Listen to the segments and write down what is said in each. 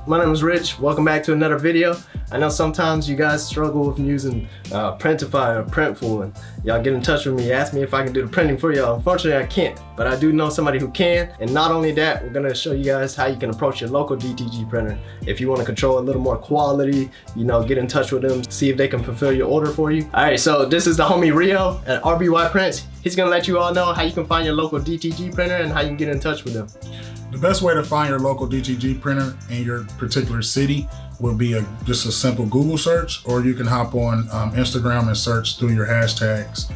my name is Rich. Welcome back to another video. I know sometimes you guys struggle with using Printify or Printful, and y'all get in touch with me, ask me if I can do the printing for y'all. Unfortunately, I can't, but I do know somebody who can. And not only that, we're gonna show you guys how you can approach your local DTG printer. If you wanna control a little more quality, you know, get in touch with them, see if they can fulfill your order for you. All right, so this is the homie Rio at RBY Prints. He's gonna let you all know how you can find your local DTG printer and how you can get in touch with them. The best way to find your local DTG printer in your particular city will be just a simple Google search, or you can hop on Instagram and search through your hashtags.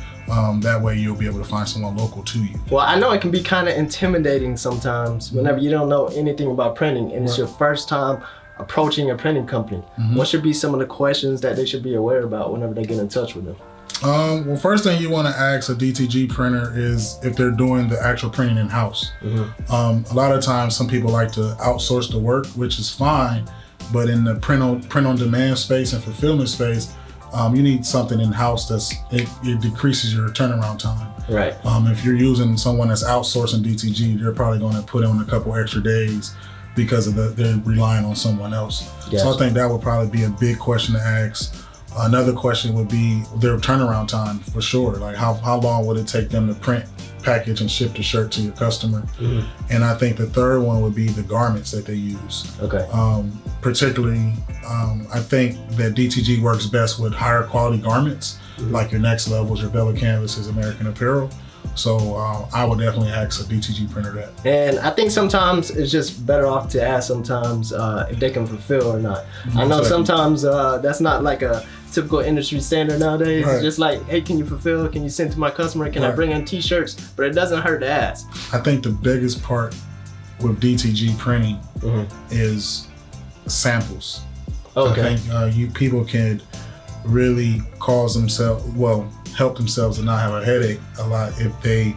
That way you'll be able to find someone local to you. Well, I know it can be kind of intimidating sometimes whenever you don't know anything about printing and it's your first time approaching a printing company. What should be some of the questions that they should be aware about whenever they get in touch with them? Well, first thing you want to ask a DTG printer is if they're doing the actual printing in-house. A lot of times some people like to outsource the work, which is fine, but in the print on demand space and fulfillment space, you need something in-house it decreases your turnaround time. Right. If you're using someone that's outsourcing DTG, they're probably going to put on a couple extra days because of they're relying on someone else. Gotcha. So I think that would probably be a big question to ask. Another question would be their turnaround time, for sure. Like how long would it take them to print, package, and ship the shirt to your customer? And I think the third one would be the garments that they use. Okay. Particularly, I think that DTG works best with higher quality garments, like your Next Levels, your Bella Canvases, American Apparel. So I would definitely ask a DTG printer that. And I think sometimes it's just better off to ask sometimes if they can fulfill or not. I know sometimes that's not like a typical industry standard nowadays. It's just like, hey, can you fulfill? Can you send to my customer? Can I bring in t-shirts? But it doesn't hurt to ask. I think the biggest part with DTG printing is samples. Okay. I think people can really help themselves to not have a headache a lot if they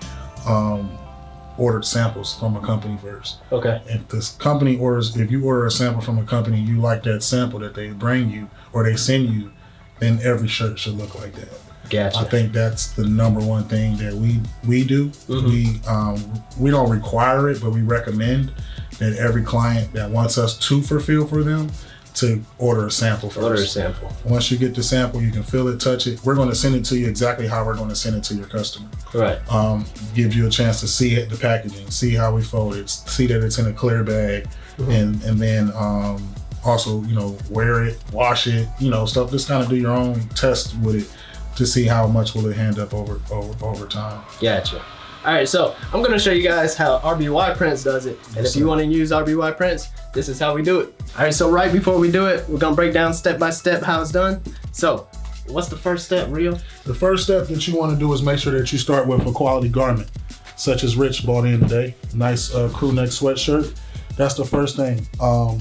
ordered samples from a company first. Okay. If this company if you order a sample from a company, you like that sample that they bring you or they send you, then every shirt should look like that. Gotcha. I think that's the number one thing that we do. We don't require it, but we recommend that every client that wants us to fulfill for them to order a sample first. Order a sample. Once you get the sample, you can feel it, touch it. We're going to send it to you exactly how we're going to send it to your customer. Right. Gives you a chance to see it, the packaging, see how we fold it, see that it's in a clear bag, and then also, you know, wear it, wash it, you know, stuff. Just kind of do your own test with it to see how much will it hand up over time. Gotcha. All right, so I'm gonna show you guys how RBY Prints does it. And if you wanna use RBY Prints, this is how we do it. All right, so right before we do it, we're gonna break down step by step how it's done. So, what's the first step, Rio? The first step that you wanna do is make sure that you start with a quality garment, such as Rich bought in today. Nice crew neck sweatshirt. That's the first thing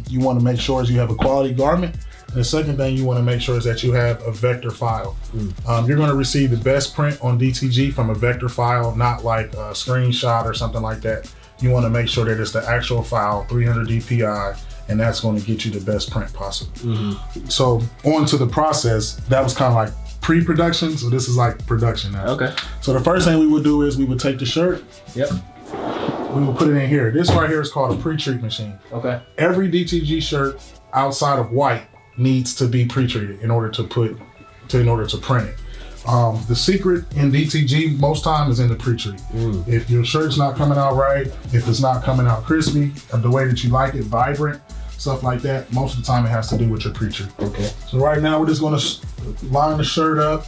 you wanna make sure is you have a quality garment. The second thing you want to make sure is that you have a vector file. You're going to receive the best print on DTG from a vector file, not like a screenshot or something like that. You want to make sure that it's the actual file, 300 DPI, and that's going to get you the best print possible. So on to the process. That was kind of like pre-production, so this is like production now. Okay. So the first thing we would do is we would take the shirt. Yep. We would put it in here. This right here is called a pre-treat machine. Okay. Every DTG shirt outside of white needs to be pre-treated in order to print it. The secret in DTG most time is in the pre-treat. If your shirt's not coming out right, if it's not coming out crispy, the way that you like it, vibrant, stuff like that, most of the time it has to do with your pre-treat. Okay. So right now we're just gonna line the shirt up.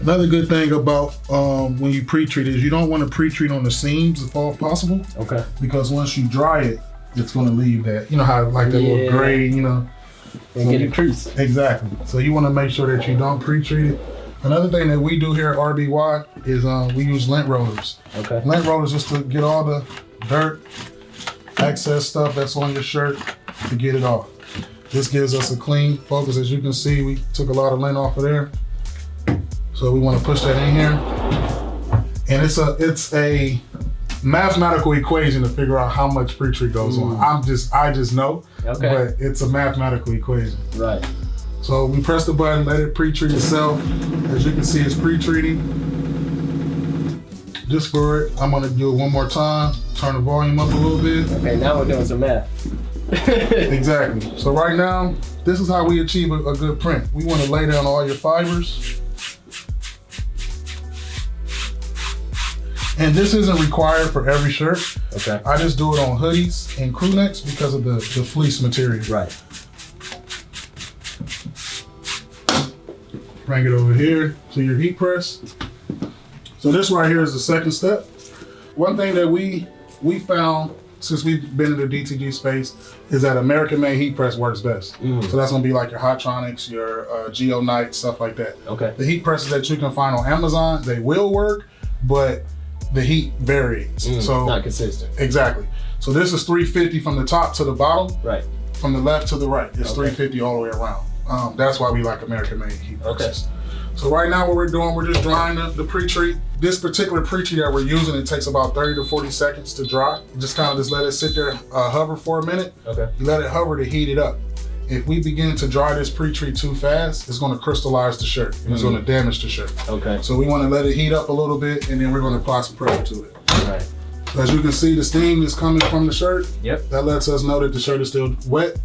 Another good thing about when you pre-treat is you don't want to pre-treat on the seams if all possible. Okay. Because once you dry it, it's gonna leave that, you know how like that little gray, you know, and get a crease. Exactly. So you want to make sure that you don't pre-treat it. Another thing that we do here at RBY is we use lint rollers. Okay. Lint rollers just to get all the dirt, excess stuff that's on your shirt to get it off. This gives us a clean focus. As you can see, we took a lot of lint off of there. So we want to push that in here. And it's a mathematical equation to figure out how much pre-treat goes on. I just know, but it's a mathematical equation. Right. So we press the button, let it pre-treat itself. As you can see, it's pre-treating. Just for it, I'm gonna do it one more time. Turn the volume up a little bit. Okay, now we're doing some math. Exactly. So right now, this is how we achieve a good print. We want to lay down all your fibers. And this isn't required for every shirt. Okay. I just do it on hoodies and crew necks because of the fleece material. Right. Bring it over here to your heat press. So this right here is the second step. One thing that we found since we've been in the DTG space is that American-made heat press works best. So that's gonna be like your Hotronix, your Geonite, stuff like that. Okay. The heat presses that you can find on Amazon, they will work, but the heat varies. So not consistent. Exactly. So this is 350 from the top to the bottom. Right. From the left to the right. It's 350 all the way around. That's why we like American-made heat presses. Okay. So right now what we're doing, we're just drying the pre-treat. This particular pre-treat that we're using, it takes about 30 to 40 seconds to dry. You just kind of just let it sit there, hover for a minute. Okay. You let it hover to heat it up. If we begin to dry this pre-treat too fast, it's gonna crystallize the shirt and it's gonna damage the shirt. Okay. So we wanna let it heat up a little bit and then we're gonna apply some pressure to it. Right. As you can see, the steam is coming from the shirt. Yep. That lets us know that the shirt is still wet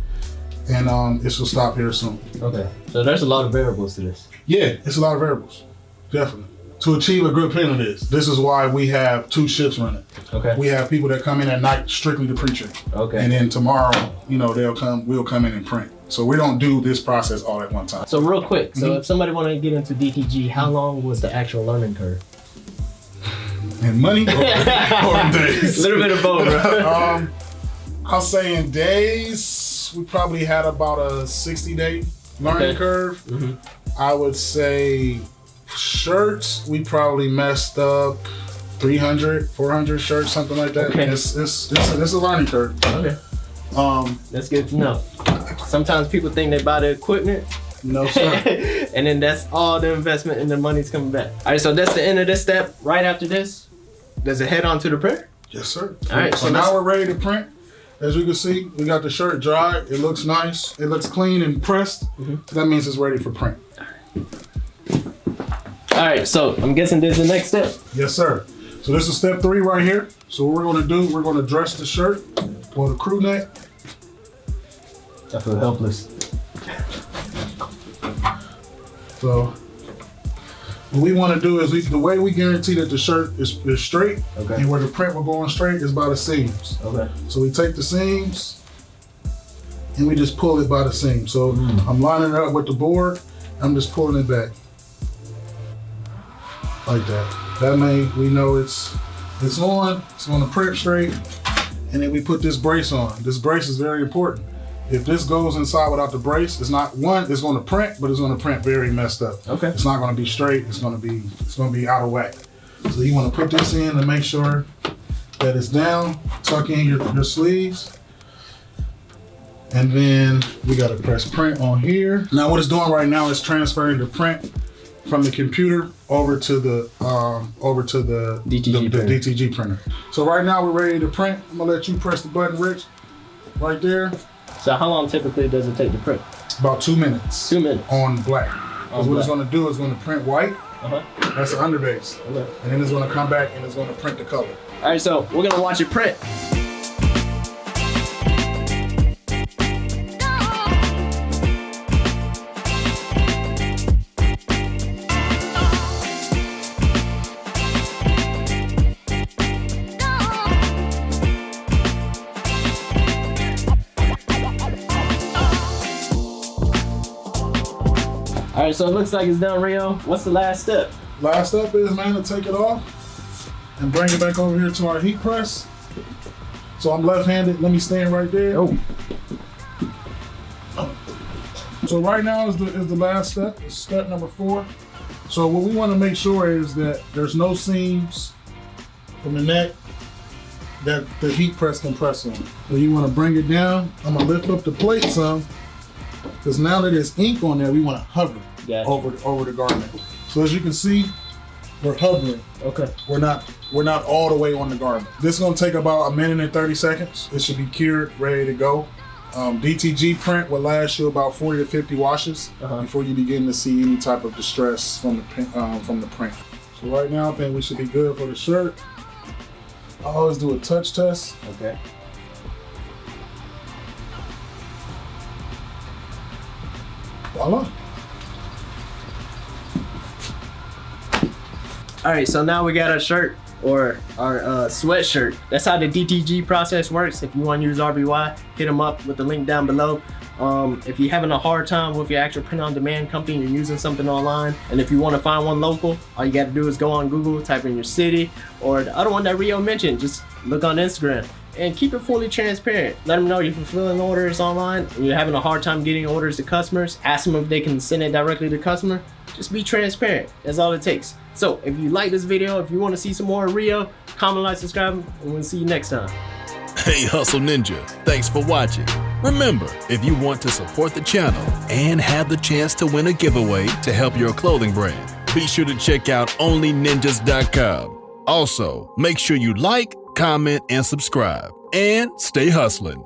and it should stop here soon. Okay. So there's a lot of variables to this. Yeah, it's a lot of variables, definitely. To achieve a good print of this is why we have 2 shifts running. Okay. We have people that come in at night strictly to pre-treat. Okay. And then tomorrow, you know, we'll come in and print. So we don't do this process all at one time. So real quick, so if somebody wanted to get into DTG, how long was the actual learning curve? In money or days? A little bit of both, bro. I'll say in days, we probably had about a 60-day learning curve. I would say shirts, we probably messed up 300, 400 shirts, something like that. Okay. It's a learning curve. Okay. That's good to know. Sometimes people think they buy the equipment. No, sir. And then that's all the investment and the money's coming back. All right, so that's the end of this step. Right after this, does it head on to the printer? Yes, sir. All right, so now we're ready to print. As you can see, we got the shirt dried. It looks nice. It looks clean and pressed. So that means it's ready for print. All right, so I'm guessing this is the next step? Yes, sir. So this is step 3 right here. So what we're gonna do, we're gonna dress the shirt for the crew neck. I feel helpless. So what we wanna do is, the way we guarantee that the shirt is straight, and where the print will go on straight is by the seams. Okay. So we take the seams and we just pull it by the seam. So I'm lining it up with the board, I'm just pulling it back. Like that. That way we know it's on, it's gonna print straight, and then we put this brace on. This brace is very important. If this goes inside without the brace, it's gonna print, but it's gonna print very messed up. Okay. It's not gonna be straight, it's gonna be out of whack. So you wanna put this in to make sure that it's down, tuck in your sleeves, and then we gotta press print on here. Now what it's doing right now is transferring the print from the computer over to the DTG printer. So right now we're ready to print. I'm gonna let you press the button, Rich, right there. So how long typically does it take to print? About 2 minutes. 2 minutes. On black. Because what it's gonna do is gonna print white. That's the underbase. Okay. And then it's gonna come back and it's gonna print the color. All right, so we're gonna watch it print. All right, so it looks like it's done, Rio. What's the last step? Last step is, man, to take it off and bring it back over here to our heat press. So I'm left-handed. Let me stand right there. Oh. So right now is the last step. It's step number 4. So what we want to make sure is that there's no seams from the neck that the heat press can press on. So you want to bring it down. I'm gonna lift up the plate some, because now that there's ink on there, we want to hover over the garment. So as you can see, we're hovering. Okay. We're not all the way on the garment. This is gonna take about 1 minute and 30 seconds. It should be cured, ready to go. DTG print will last you about 40 to 50 washes before you begin to see any type of distress from the print. So right now, I think we should be good for the shirt. I always do a touch test. Okay. Voila. All right, so now we got our shirt or our sweatshirt. That's how the DTG process works. If you want to use RBY, hit them up with the link down below. If you're having a hard time with your actual print-on-demand company, you're using something online, and if you want to find one local, all you got to do is go on Google, type in your city, or the other one that Rio mentioned, just look on Instagram. And keep it fully transparent. Let them know you're fulfilling orders online and you're having a hard time getting orders to customers. Ask them if they can send it directly to the customer. Just be transparent. That's all it takes. So if you like this video, if you want to see some more Rio, comment, like, subscribe, and we'll see you next time. Hey Hustle Ninja, thanks for watching. Remember, if you want to support the channel and have the chance to win a giveaway to help your clothing brand, be sure to check out onlyninjas.com. Also, make sure you like, comment, and subscribe. And stay hustling.